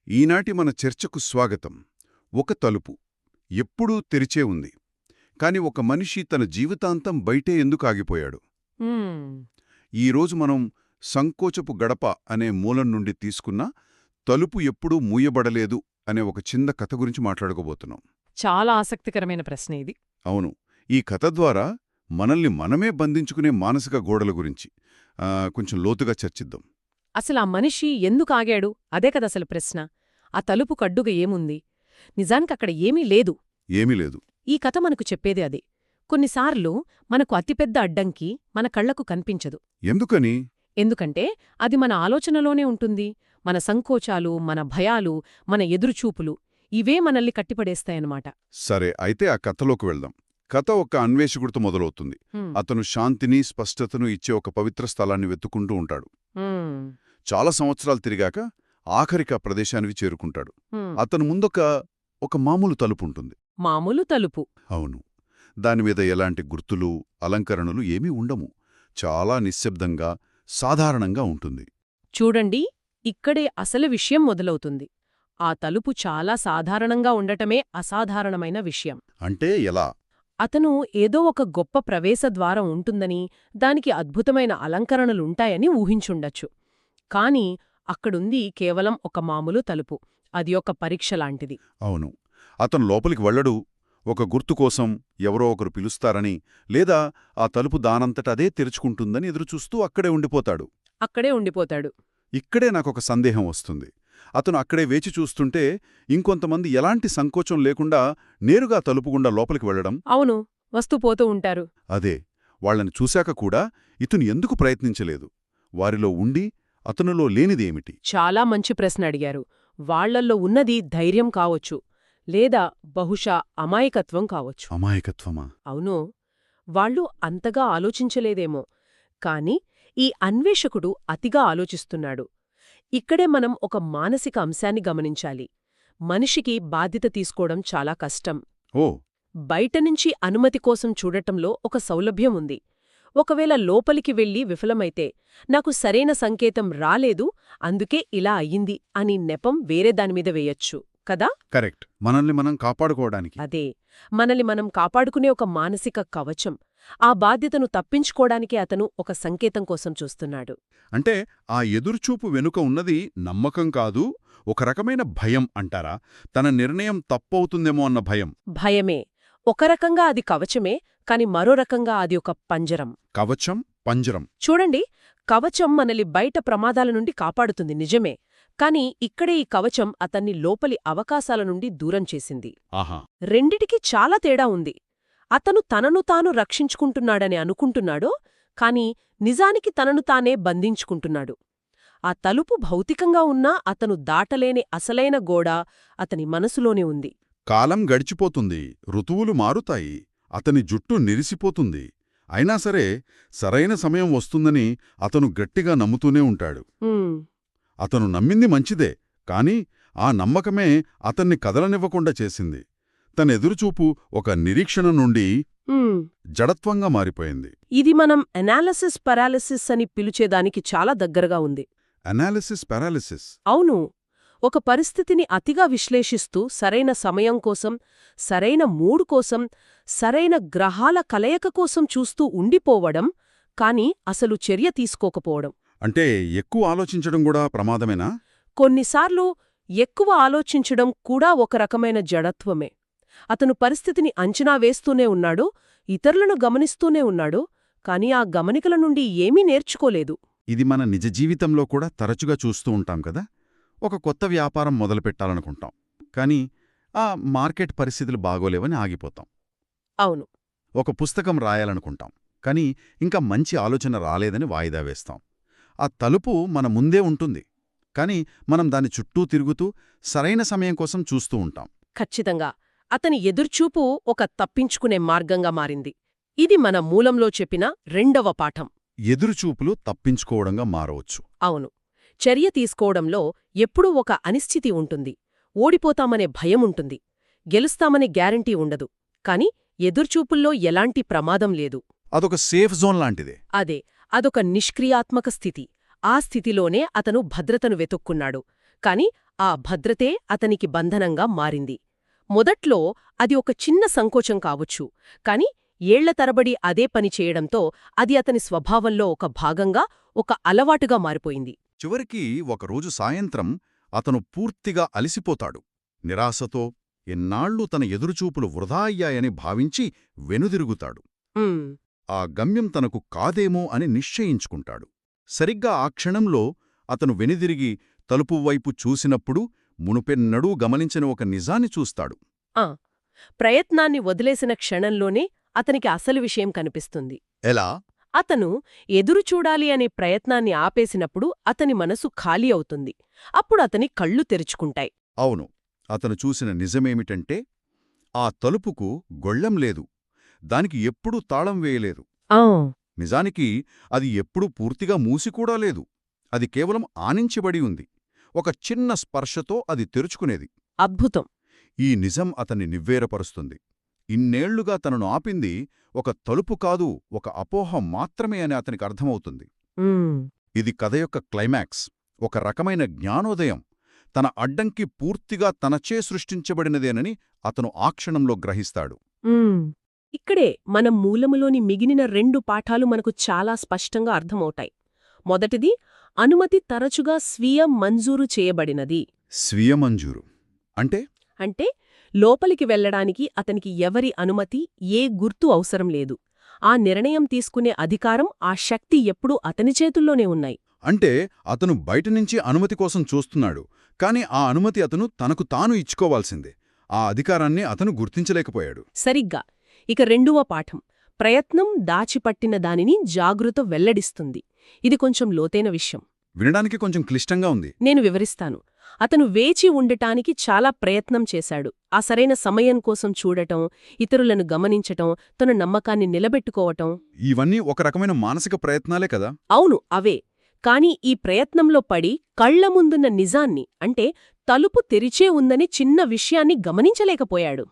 ఈనాటి మన చర్చకు స్వాగతం. ఒక తలుపు ఎప్పుడూ తెరిచే ఉంది. కాని ఒక మనిషి తన జీవితాంతం బయటే ఎందుకు ఆగిపోయాడు? ఈరోజు మనం సంకోచపు గడప అనే మూలం నుండి తీసుకున్న తలుపు ఎప్పుడూ మూయబడలేదు అనే ఒక చిన్న కథ గురించి మాట్లాడుకోబోతున్నాం. చాలా ఆసక్తికరమైన ప్రశ్న ఇది. అవును, ఈ కథ ద్వారా మనల్ని మనమే బంధించుకునే మానసిక గోడల గురించి కొంచెం లోతుగా చర్చిద్దాం. అసలు ఆ మనిషి ఎందుకు ఆగాడు అదే కదసలు ప్రశ్న. ఆ తలుపు కడ్డుగా ఏముంది? నిజానికక్కడ ఏమీ లేదు. ఏమీ లేదు. ఈ కథ మనకు చెప్పేది అదే. కొన్నిసార్లు మనకు అతిపెద్ద అడ్డంకి మన కళ్లకు కనిపించదు. ఎందుకని? ఎందుకంటే అది మన ఆలోచనలోనే ఉంటుంది. మన సంకోచాలు, మన భయాలు, మన ఎదురుచూపులు ఇవే మనల్ని కట్టిపడేస్తాయన్నమాట. సరే, అయితే ఆ కథలోకి వెళ్దాం. కథ ఒక అన్వేషకుడితో మొదలవుతుంది. అతను శాంతిని, స్పష్టతను ఇచ్చే ఒక పవిత్ర స్థలాన్ని వెతుకుంటూ ఉంటాడు. చాలా సంవత్సరాలు తిరిగాక ఆఖరిక ప్రదేశానికి చేరుకుంటాడు. అతను ముందొక మామూలు తలుపు ఉంటుంది. మామూలు తలుపు? అవును. దానిమీద ఎలాంటి గుర్తులు, అలంకరణలు ఏమీ ఉండము. చాలా నిశ్శబ్దంగా, సాధారణంగా ఉంటుంది. చూడండి, ఇక్కడే అసలు విషయం మొదలవుతుంది. ఆ తలుపు చాలా సాధారణంగా ఉండటమే అసాధారణమైన విషయం. అంటే ఎలా? అతను ఏదో ఒక గొప్ప ప్రవేశద్వారం ఉంటుందని, దానికి అద్భుతమైన అలంకరణలుంటాయని ఊహించుండొచ్చు. కాని అక్కడుంది కేవలం ఒక మామూలు తలుపు. అది ఒక పరీక్ష లాంటిది. అవును. అతను లోపలికి వెళ్ళడు. ఒక గుర్తు కోసం ఎవరో ఒకరు పిలుస్తారని, లేదా ఆ తలుపు దానంతట అదే తెరుచుకుంటుందని ఎదురుచూస్తూ అక్కడే ఉండిపోతాడు. ఇక్కడే నాకొక సందేహం వస్తుంది. అతను అక్కడే వేచి చూస్తుంటే ఇంకొంతమంది ఎలాంటి సంకోచం లేకుండా నేరుగా తలుపుగుండా లోపలికి వెళ్లడం. అవును, వస్తూ పోతూ ఉంటారు. అదే, వాళ్లని చూశాక కూడా ఇతను ఎందుకు ప్రయత్నించలేదు? వారిలో ఉండి అతనులో లేనిదేమిటి? చాలా మంచి ప్రశ్న అడిగారు. వాళ్లల్లో ఉన్నది ధైర్యం కావచ్చు, లేదా బహుశా అమాయకత్వం కావచ్చు. అమాయకత్వమా? అవును, వాళ్ళు అంతగా ఆలోచించలేదేమో. కాని ఈ అన్వేషకుడు అతిగా ఆలోచిస్తున్నాడు. ఇక్కడే మనం ఒక మానసిక అంశాన్ని గమనించాలి. మనిషికి బాధ్యత తీసుకోవడం చాలా కష్టం. బయటనుంచి అనుమతి కోసం చూడటంలో ఒక సౌలభ్యం ఉంది. ఒకవేళ లోపలికి వెళ్ళి విఫలమైతే, నాకు సరైన సంకేతం రాలేదు, అందుకే ఇలా అయ్యింది అని నెపం వేరే దానిమీద వేయొచ్చు కదా? కరెక్ట్. మనల్ని మనం కాపాడుకోవడానికి. అదే, మనల్ని మనం కాపాడుకునే ఒక మానసిక కవచం. ఆ బాధ్యతను తప్పించుకోవడానికే అతను ఒక సంకేతం కోసం చూస్తున్నాడు. అంటే ఆ ఎదురుచూపు వెనుక ఉన్నది నమ్మకం కాదు, ఒక రకమైన భయం అంటారా? తన నిర్ణయం తప్పవుతుందేమో అన్న భయం. భయమే. ఒక రకంగా అది కవచమే, కాని మరో రకంగా అది ఒక పంజరం. కవచం, పంజరం. చూడండి, కవచం మనల్ని బయట ప్రమాదాల నుండి కాపాడుతుంది నిజమే. కాని ఇక్కడే ఈ కవచం అతన్ని లోపలి అవకాశాల నుండి దూరం చేసింది. రెండిటికీ చాలా తేడా ఉంది. అతను తనను తాను రక్షించుకుంటున్నాడని అనుకుంటున్నాడో, కాని నిజానికి తనను తానే బంధించుకుంటున్నాడు. ఆ తలుపు భౌతికంగా ఉన్నా అతను దాటలేని అసలైన గోడ అతని మనసులోనే ఉంది. కాలం గడిచిపోతుంది, ఋతువులు మారుతాయి, అతని జుట్టు నిరిసిపోతుంది. అయినా సరే సరైన సమయం వస్తుందని అతను గట్టిగా నమ్ముతూనే ఉంటాడు. అతను నమ్మింది మంచిదే, కాని ఆ నమ్మకమే అతన్ని కదలనివ్వకుండా చేసింది. తన ఎదురుచూపు ఒక నిరీక్షణ నుండి జడత్వంగా మారిపోయింది. ఇది మనం అనాలిసిస్ పారాలిసిస్ అని పిలిచేదానికి చాలా దగ్గరగా ఉంది. Analysis paralysis? అవును. ఒక పరిస్థితిని అతిగా విశ్లేషిస్తూ సరైన సమయం కోసం, సరైన మూడ్ కోసం, సరైన గ్రహాల కలయిక కోసం చూస్తూ ఉండిపోవడం, కాని అసలు చర్య తీసుకోకపోవడం. అంటే ఎక్కువ ఆలోచించడం కూడా ప్రమాదమేనా? కొన్నిసార్లు ఎక్కువ ఆలోచించడం కూడా ఒక రకమైన జడత్వమే. అతను పరిస్థితిని అంచనా వేస్తూనే ఉన్నాడు, ఇతరులను గమనిస్తూనే ఉన్నాడు, కాని ఆ గమనికల నుండి ఏమీ నేర్చుకోలేదు. ఇది మన నిజ జీవితంలో కూడా తరచుగా చూస్తూ ఉంటాం కదా. ఒక కొత్త వ్యాపారం మొదలుపెట్టాలనుకుంటాం, కాని ఆ మార్కెట్ పరిస్థితులు బాగోలేవని ఆగిపోతాం. అవును. ఒక పుస్తకం రాయాలనుకుంటాం, కాని ఇంకా మంచి ఆలోచన రాలేదని వాయిదా వేస్తాం. ఆ తలుపు మన ముందే ఉంటుంది, కాని మనం దాని చుట్టూ తిరుగుతూ సరైన సమయం కోసం చూస్తూ ఉంటాం. ఖచ్చితంగా. అతని ఎదుర్చూపు ఒక తప్పించుకునే మార్గంగా మారింది. ఇది మన మూలంలో చెప్పిన రెండవ పాఠం. ఎదురుచూపులు తప్పించుకోవడంగా మారవచ్చు. అవును. చర్య తీసుకోవడంలో ఎప్పుడూ ఒక అనిశ్చితి ఉంటుంది. ఓడిపోతామనే భయముంటుంది. గెలుస్తామనే గ్యారంటీ ఉండదు. కాని ఎదుర్చూపుల్లో ఎలాంటి ప్రమాదం లేదు. అదొక సేఫ్ జోన్ లాంటిదే. అదే, అదొక నిష్క్రియాత్మక స్థితి. ఆ స్థితిలోనే అతను భద్రతను వెతుక్కున్నాడు. కాని ఆ భద్రతే అతనికి బంధనంగా మారింది. మొదట్లో అది ఒక చిన్న సంకోచం కావచ్చు, కాని ఏళ్ల తరబడి అదే పని చేయడంతో అది అతని స్వభావంలో ఒక భాగంగా, ఒక అలవాటుగా మారిపోయింది. చివరికి ఒకరోజు సాయంత్రం అతను పూర్తిగా అలిసిపోతాడు. నిరాశతో ఎన్నాళ్లు తన ఎదురుచూపులు వృధా అయ్యాయని భావించి వెనుదిరుగుతాడు. ఉమ్, ఆ గమ్యం తనకు కాదేమో అని నిశ్చయించుకుంటాడు. సరిగ్గా ఆ క్షణంలో అతను వెనుదిరిగి తలుపు వైపు చూసినప్పుడు మునుపెన్నడూ గమనించిన ఒక నిజాన్ని చూస్తాడు. ఆ ప్రయత్నాన్ని వదిలేసిన క్షణంలోనే అతనికి అసలు విషయం కనిపిస్తుంది. ఎలా? అతను ఎదురుచూడాలి అనే ప్రయత్నాన్ని ఆపేసినప్పుడు అతని మనసు ఖాళీ అవుతుంది. అప్పుడు అతని కళ్ళు తెరుచుకుంటాయి. అవును, అతను చూసిన నిజమేమిటంటే ఆ తలుపుకు గొళ్ళెం లేదు, దానికి ఎప్పుడూ తాళం వేయలేదు. నిజానికి అది ఎప్పుడూ పూర్తిగా మూసికూడా లేదు. అది కేవలం ఆనించబడి ఉంది. ఒక చిన్న స్పర్శతో అది తెరుచుకునేది. అద్భుతం. ఈ నిజం అతన్ని నివ్వేరపరుస్తుంది. ఇన్నేళ్లుగా తనను ఆపింది ఒక తలుపు కాదు, ఒక అపోహ మాత్రమే అని అతనికి అర్థమవుతుంది. ఉమ్, ఇది కథ యొక్క క్లైమాక్స్, ఒక రకమైన జ్ఞానోదయం. తన అడ్డంకి పూర్తిగా తనచే సృష్టించబడినదేనని అతను ఆ క్షణంలో గ్రహిస్తాడు. ఉమ్. ఇక్కడే మన మూలములోని మిగిలిన 2 పాఠాలు మనకు చాలా స్పష్టంగా అర్థమవుతాయి. మొదటిది, అనుమతి తరచుగా స్వీయ మంజూరు చేయబడినది. స్వీయ మంజూరు అంటే లోపలికి వెళ్లడానికి అతనికి ఎవరి అనుమతి, ఏ గుర్తు అవసరం లేదు. ఆ నిర్ణయం తీసుకునే అధికారం, ఆ శక్తి ఎప్పుడూ అతని చేతుల్లోనే ఉన్నాయి. అంటే అతను బయటనుంచి అనుమతి కోసం చూస్తున్నాడు, కాని ఆ అనుమతి అతను తనకు తాను ఇచ్చుకోవాల్సిందే. ఆ అధికారాన్ని అతను గుర్తించలేకపోయాడు. సరిగ్గా. ఇక 2వ పాఠం, ప్రయత్నం దాచిపట్టిన దానిని జాగృత వెల్లడిస్తుంది. ఇది కొంచెం లోతైన విషయం. వినడానికి కొంచెం క్లిష్టంగా ఉంది. నేను వివరిస్తాను. అతను వేచి ఉండటానికి చాలా ప్రయత్నం చేశాడు. ఆ సరైన సమయం కోసం చూడటం, ఇతరులను గమనించటం, తన నమ్మకాన్ని నిలబెట్టుకోవటం. ఇవన్నీ ఒక రకమైన మానసిక ప్రయత్నాలే కదా. అవును, అవే. కాని ఈ ప్రయత్నంలో పడి కళ్ల ముందున్న నిజాన్ని, అంటే తలుపు తెరిచే ఉందని చిన్న విషయాన్ని గమనించలేకపోయాడు.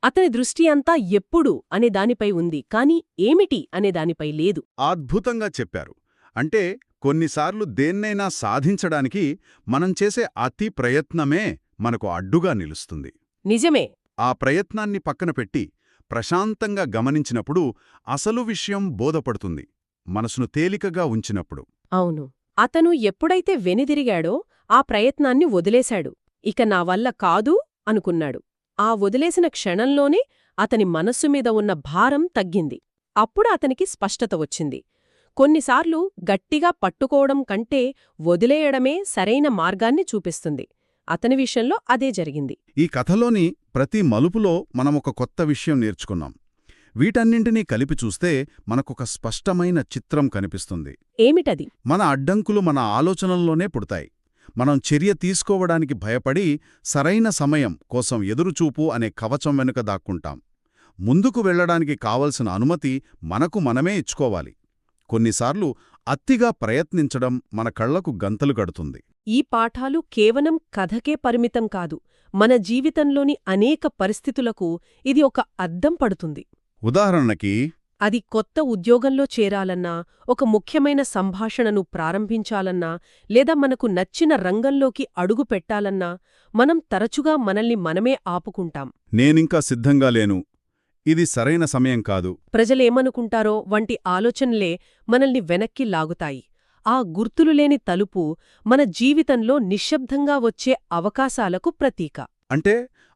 అతని దృష్టి అంతా ఎప్పుడు అనే దానిపై ఉంది, కాని ఏమిటి అనే దానిపై లేదు. అద్భుతంగా చెప్పారు. అంటే కొన్నిసార్లు దేన్నైనా సాధించడానికి మనం చేసే అతి ప్రయత్నమే మనకు అడ్డుగా నిలుస్తుంది. నిజమే. ఆ ప్రయత్నాన్ని పక్కన పెట్టి ప్రశాంతంగా గమనించినప్పుడు అసలు విషయం బోధపడుతుంది, మనసును తేలికగా ఉంచినప్పుడు. అవును. అతను ఎప్పుడైతే వెనుదిరిగాడో ఆ ప్రయత్నాన్ని వదిలేశాడు. ఇక నా వల్ల కాదు అనుకున్నాడు. ఆ వదిలేసిన క్షణంలోనే అతని మనస్సు మీద ఉన్న భారం తగ్గింది. అప్పుడు అతనికి స్పష్టత వచ్చింది. కొన్నిసార్లు గట్టిగా పట్టుకోవడం కంటే వదిలేయడమే సరైన మార్గాన్ని చూపిస్తుంది. అతని విషయంలో అదే జరిగింది. ఈ కథలోని ప్రతి మలుపులో మనమొక కొత్త విషయం నేర్చుకున్నాం. వీటన్నింటినీ కలిపి చూస్తే మనకొక స్పష్టమైన చిత్రం కనిపిస్తుంది. ఏమిటది? మన అడ్డంకులు మన ఆలోచనల్లోనే పుడతాయి. మనం చర్య తీసుకోవడానికి భయపడి సరైన సమయం కోసం ఎదురుచూపు అనే కవచం వెనుక దాక్కుంటాం. ముందుకు వెళ్లడానికి కావలసిన అనుమతి మనకు మనమే ఇచ్చుకోవాలి. కొన్నిసార్లు అతిగా ప్రయత్నించడం మన కళ్లకు గంతలు కడుతుంది. ఈ పాఠాలు కేవలం కథకే పరిమితం కాదు. మన జీవితంలోని అనేక పరిస్థితులకు ఇది ఒక అద్దం పడుతుంది. ఉదాహరణకి, అది కొత్త ఉద్యోగంలో చేరాలన్నా, ఒక ముఖ్యమైన సంభాషణను ప్రారంభించాలన్నా, లేదా మనకు నచ్చిన రంగంలోకి అడుగు పెట్టాలన్నా మనం తరచుగా మనల్ని మనమే ఆపుకుంటాం. నేనింకా సిద్ధంగా లేను, ఇది సరైన సమయం కాదు, ప్రజలేమనుకుంటారో వంటి ఆలోచనలే మనల్ని వెనక్కి లాగుతాయి. ఆ గుర్తులులేని తలుపు మన జీవితంలో నిశ్శబ్దంగా వచ్చే అవకాశాలకు ప్రతీక. అంటే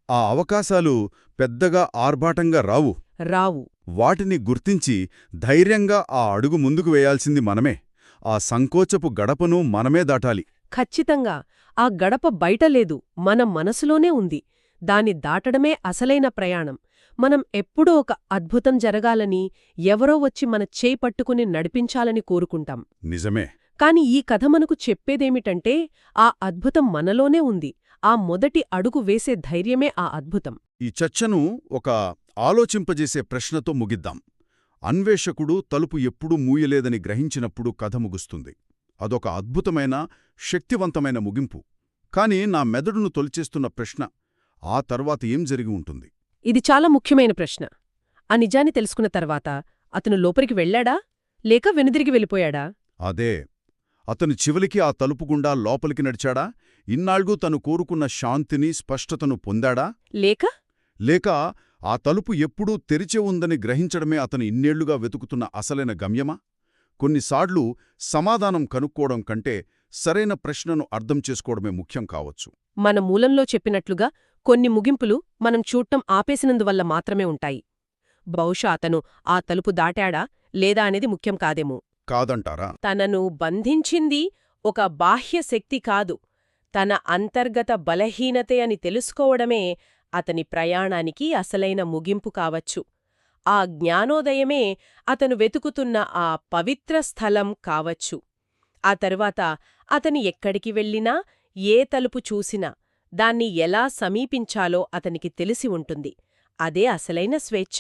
ఆ అవకాశాలు పెద్దగా ఆర్భాటంగా రావు. వాటిని గుర్తించి ధైర్యంగా ఆ అడుగు ముందుకు వేయాల్సింది మనమే. ఆ సంకోచపు గడపను మనమే దాటాలి. ఖచ్చితంగా. ఆ గడప బయటలేదు, మన మనసులోనే ఉంది. దాన్ని దాటడమే అసలైన ప్రయాణం. మనం ఎప్పుడో ఒక అద్భుతం జరగాలని, ఎవరో వచ్చి మన చేయి పట్టుకుని నడిపించాలని కోరుకుంటాం. నిజమే. కాని ఈ కథ మనకు చెప్పేదేమిటంటే, ఆ అద్భుతం మనలోనే ఉంది. ఆ మొదటి అడుగు వేసే ధైర్యమే ఆ అద్భుతం. ఈ చర్చను ఒక ఆలోచింపజేసే ప్రశ్నతో ముగిద్దాం. అన్వేషకుడు తలుపు ఎప్పుడూ మూయలేదని గ్రహించినప్పుడు కథ ముగుస్తుంది. అదొక అద్భుతమైన, శక్తివంతమైన ముగింపు. కాని నా మెదడును తొలిచేస్తున్న ప్రశ్న, ఆ తర్వాత ఏం జరిగి ఉంటుంది? ఇది చాలా ముఖ్యమైన ప్రశ్న. ఆ నిజాన్ని తెలుసుకున్న తర్వాత అతను లోపలికి వెళ్ళాడా, లేక వెనుదిరిగి వెళ్ళిపోయాడా? అదే. అతను చివలికి ఆ తలుపుగుండా లోపలికి నడిచాడా, ఇన్నాళ్లు తను కోరుకున్న శాంతిని, స్పష్టతను పొందాడా? లేక లేక ఆ తలుపు ఎప్పుడూ తెరిచే ఉందని గ్రహించడమే అతను ఇన్నేళ్లుగా వెతుకుతున్న అసలైన గమ్యమా? కొన్నిసార్లు సమాధానం కనుక్కోవడం కంటే సరైన ప్రశ్నను అర్థం చేసుకోవడమే ముఖ్యం కావచ్చు. మన మూలంలో చెప్పినట్లుగా కొన్ని ముగింపులు మనం చూడటం ఆపేసినందువల్ల మాత్రమే ఉంటాయి. బహుశా అతను ఆ తలుపు దాటాడా లేదా అనేది ముఖ్యం కాదేమో. కాదంటారా? తనను బంధించింది ఒక బాహ్య శక్తి కాదు, తన అంతర్గత బలహీనతే అని తెలుసుకోవడమే అతని ప్రయాణానికి అసలైన ముగింపు కావచ్చు. ఆ జ్ఞానోదయమే అతను వెతుకుతున్న ఆ పవిత్ర స్థలం కావచ్చు. ఆ తరువాత అతని ఎక్కడికి వెళ్ళినా, ఏ తలుపు చూసినా దాన్ని ఎలా సమీపించాలో అతనికి తెలిసి ఉంటుంది. అదే అసలైన స్వేచ్ఛ.